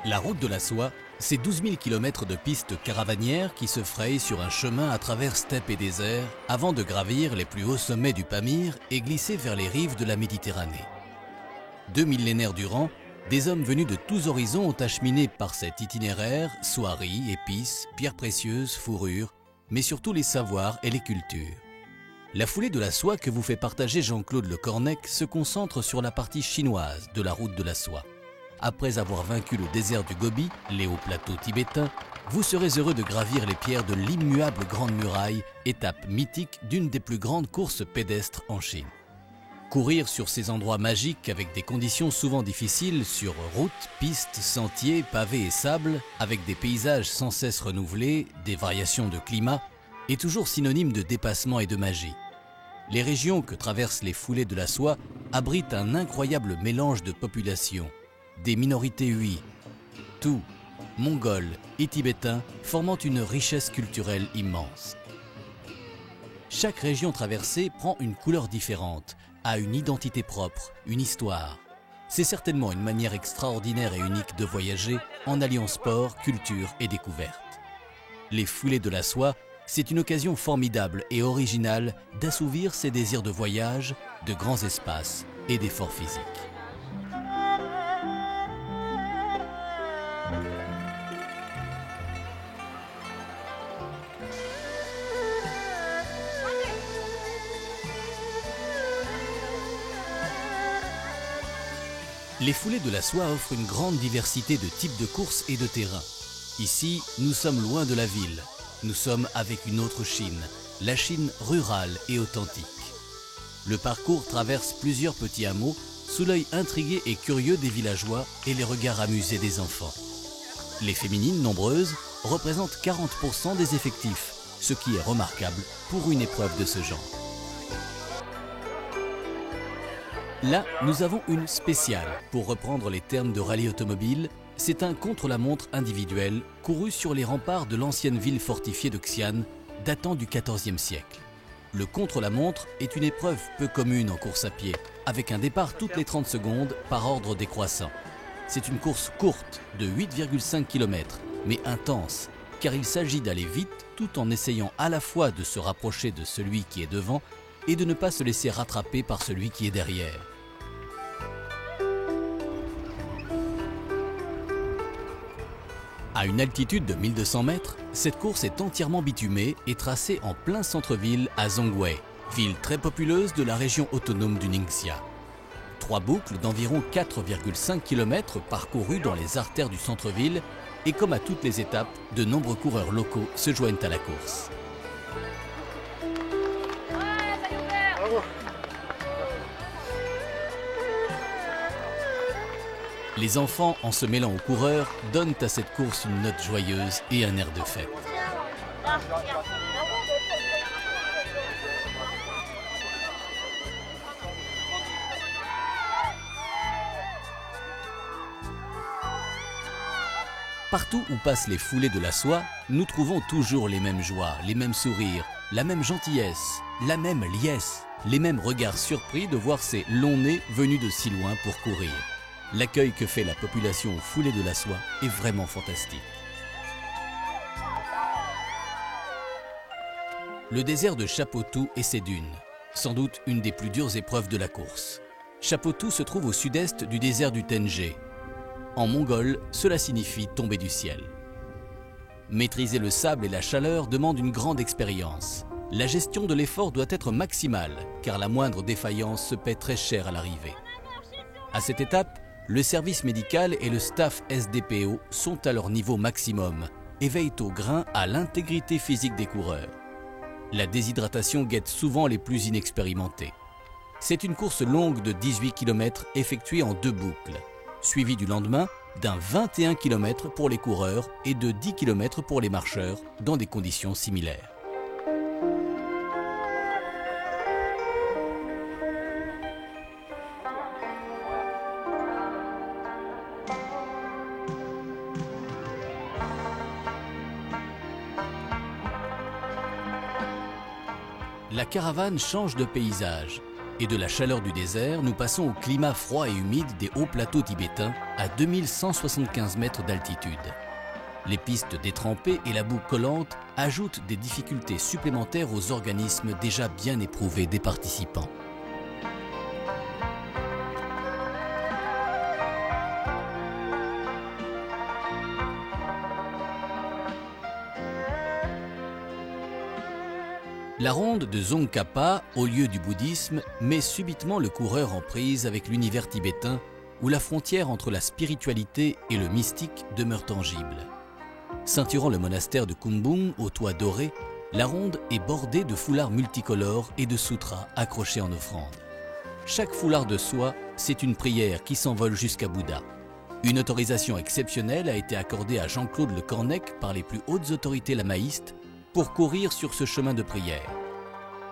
La route de la soie, c'est 12 000 km de pistes caravanières qui se frayent sur un chemin à travers steppes et déserts avant de gravir les plus hauts sommets du Pamir et glisser vers les rives de la Méditerranée. 2 millénaires durant, des hommes venus de tous horizons ont acheminé par cet itinéraire soieries, épices, pierres précieuses, fourrures, mais surtout les savoirs et les cultures. La foulée de la soie que vous fait partager Jean-Claude Le Cornec se concentre sur la partie chinoise de la route de la soie. Après avoir vaincu le désert du Gobi, les hauts plateaux tibétains, vous serez heureux de gravir les pierres de l'immuable Grande Muraille, étape mythique d'une des plus grandes courses pédestres en Chine. Courir sur ces endroits magiques avec des conditions souvent difficiles sur routes, pistes, sentiers, pavés et sable, avec des paysages sans cesse renouvelés, des variations de climat, est toujours synonyme de dépassement et de magie. Les régions que traversent les foulées de la soie abritent un incroyable mélange de populations, des minorités huies, tout, mongols et tibétains, formant une richesse culturelle immense. Chaque région traversée prend une couleur différente, a une identité propre, une histoire. C'est certainement une manière extraordinaire et unique de voyager en alliant sport, culture et découverte. Les foulées de la soie, c'est une occasion formidable et originale d'assouvir ses désirs de voyage, de grands espaces et d'efforts physiques. Les foulées de la soie offrent une grande diversité de types de courses et de terrains. Ici, nous sommes loin de la ville. Nous sommes avec une autre Chine, la Chine rurale et authentique. Le parcours traverse plusieurs petits hameaux sous l'œil intrigué et curieux des villageois et les regards amusés des enfants. Les féminines nombreuses représentent 40% des effectifs, ce qui est remarquable pour une épreuve de ce genre. Là, nous avons une spéciale. Pour reprendre les termes de rallye automobile, c'est un contre-la-montre individuel couru sur les remparts de l'ancienne ville fortifiée de Xi'an, datant du XIVe siècle. Le contre-la-montre est une épreuve peu commune en course à pied, avec un départ toutes les 30 secondes par ordre décroissant. C'est une course courte de 8,5 km, mais intense, car il s'agit d'aller vite tout en essayant à la fois de se rapprocher de celui qui est devant et de ne pas se laisser rattraper par celui qui est derrière. À une altitude de 1200 mètres, cette course est entièrement bitumée et tracée en plein centre-ville à Zhongwei, ville très populeuse de la région autonome du Ningxia. 3 boucles d'environ 4,5 km parcourues dans les artères du centre-ville et comme à toutes les étapes, de nombreux coureurs locaux se joignent à la course. Les enfants, en se mêlant aux coureurs, donnent à cette course une note joyeuse et un air de fête. Partout où passent les foulées de la soie, nous trouvons toujours les mêmes joies, les mêmes sourires, la même gentillesse, la même liesse, les mêmes regards surpris de voir ces longs nez venus de si loin pour courir. L'accueil que fait la population aux foulées de la soie est vraiment fantastique. Le désert de Shapotou et ses dunes, sans doute une des plus dures épreuves de la course. Shapotou se trouve au sud-est du désert du Tenjé. En mongol, cela signifie tomber du ciel. Maîtriser le sable et la chaleur demande une grande expérience. La gestion de l'effort doit être maximale, car la moindre défaillance se paie très cher à l'arrivée. À cette étape, le service médical et le staff SDPO sont à leur niveau maximum et veillent au grain à l'intégrité physique des coureurs. La déshydratation guette souvent les plus inexpérimentés. C'est une course longue de 18 km effectuée en 2 boucles, suivie du lendemain d'un 21 km pour les coureurs et de 10 km pour les marcheurs dans des conditions similaires. La caravane change de paysage. Et de la chaleur du désert, nous passons au climat froid et humide des hauts plateaux tibétains à 2175 mètres d'altitude. Les pistes détrempées et la boue collante ajoutent des difficultés supplémentaires aux organismes déjà bien éprouvés des participants. La ronde de Tsongkhapa, au lieu du bouddhisme, met subitement le coureur en prise avec l'univers tibétain, où la frontière entre la spiritualité et le mystique demeure tangible. Ceinturant le monastère de Kumbung au toit doré, la ronde est bordée de foulards multicolores et de sutras accrochés en offrande. Chaque foulard de soie, c'est une prière qui s'envole jusqu'à Bouddha. Une autorisation exceptionnelle a été accordée à Jean-Claude Le Cornec par les plus hautes autorités lamaïstes pour courir sur ce chemin de prière.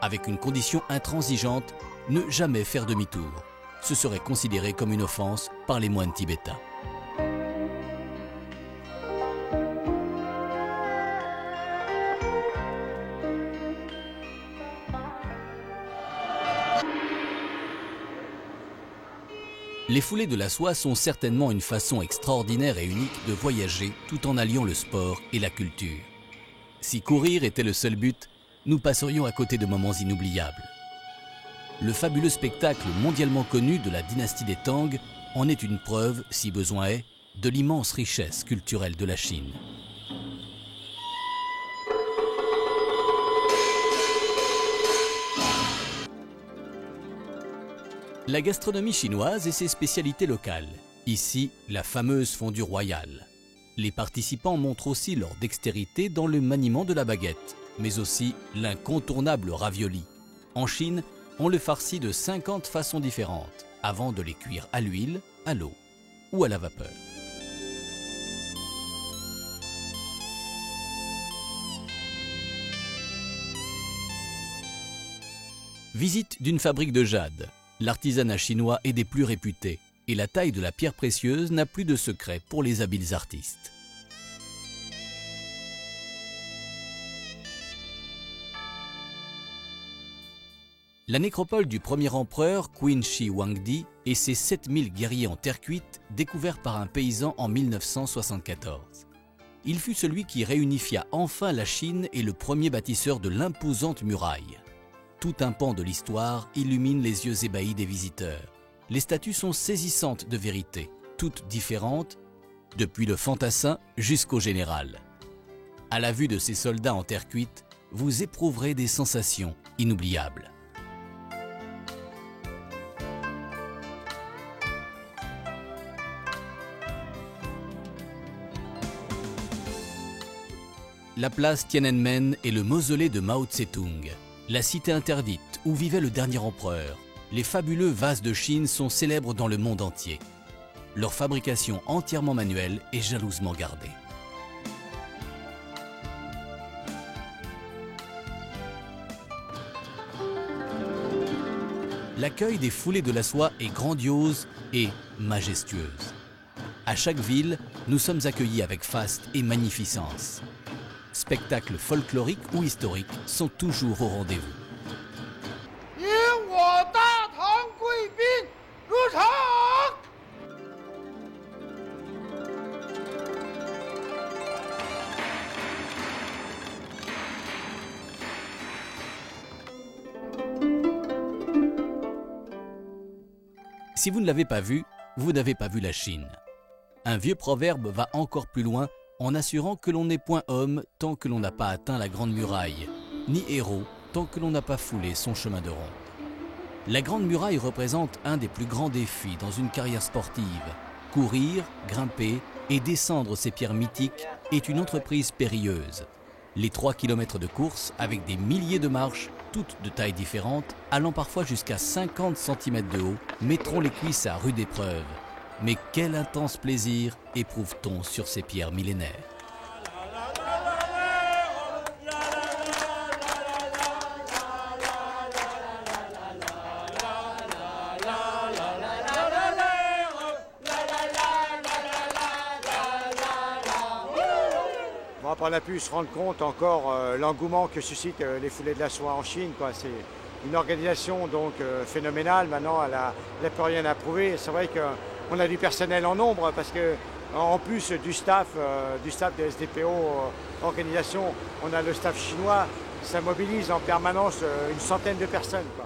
Avec une condition intransigeante, ne jamais faire demi-tour. Ce serait considéré comme une offense par les moines tibétains. Les foulées de la soie sont certainement une façon extraordinaire et unique de voyager tout en alliant le sport et la culture. Si courir était le seul but, nous passerions à côté de moments inoubliables. Le fabuleux spectacle mondialement connu de la dynastie des Tang en est une preuve, si besoin est, de l'immense richesse culturelle de la Chine. La gastronomie chinoise et ses spécialités locales. Ici, la fameuse fondue royale. Les participants montrent aussi leur dextérité dans le maniement de la baguette, mais aussi l'incontournable ravioli. En Chine, on le farcit de 50 façons différentes, avant de les cuire à l'huile, à l'eau ou à la vapeur. Visite d'une fabrique de jade. L'artisanat chinois est des plus réputés, et la taille de la pierre précieuse n'a plus de secret pour les habiles artistes. La nécropole du premier empereur Qin Shi Huangdi et ses 7000 guerriers en terre cuite, découverts par un paysan en 1974. Il fut celui qui réunifia enfin la Chine et le premier bâtisseur de l'imposante muraille. Tout un pan de l'histoire illumine les yeux ébahis des visiteurs. Les statues sont saisissantes de vérité, toutes différentes, depuis le fantassin jusqu'au général. À la vue de ces soldats en terre cuite, vous éprouverez des sensations inoubliables. La place Tiananmen est le mausolée de Mao Tse-tung, la cité interdite où vivait le dernier empereur. Les fabuleux vases de Chine sont célèbres dans le monde entier. Leur fabrication entièrement manuelle est jalousement gardée. L'accueil des foulées de la soie est grandiose et majestueuse. À chaque ville, nous sommes accueillis avec faste et magnificence. Spectacles folkloriques ou historiques sont toujours au rendez-vous. Si vous ne l'avez pas vu, vous n'avez pas vu la Chine. Un vieux proverbe va encore plus loin en assurant que l'on n'est point homme tant que l'on n'a pas atteint la Grande Muraille, ni héros tant que l'on n'a pas foulé son chemin de ronde. La Grande Muraille représente un des plus grands défis dans une carrière sportive. Courir, grimper et descendre ces pierres mythiques est une entreprise périlleuse. Les 3 km de course, avec des milliers de marches, toutes de tailles différentes, allant parfois jusqu'à 50 cm de haut, mettront les cuisses à rude épreuve. Mais quel intense plaisir éprouve-t-on sur ces pierres millénaires? On a pu se rendre compte encore l'engouement que suscitent les foulées de la soie en Chine, quoi. une organisation donc phénoménale. Maintenant, elle n'a plus rien à prouver. C'est vrai qu'on a du personnel en nombre parce que en plus du staff de SDPO organisation, on a le staff chinois. Ça mobilise en permanence une centaine de personnes, quoi.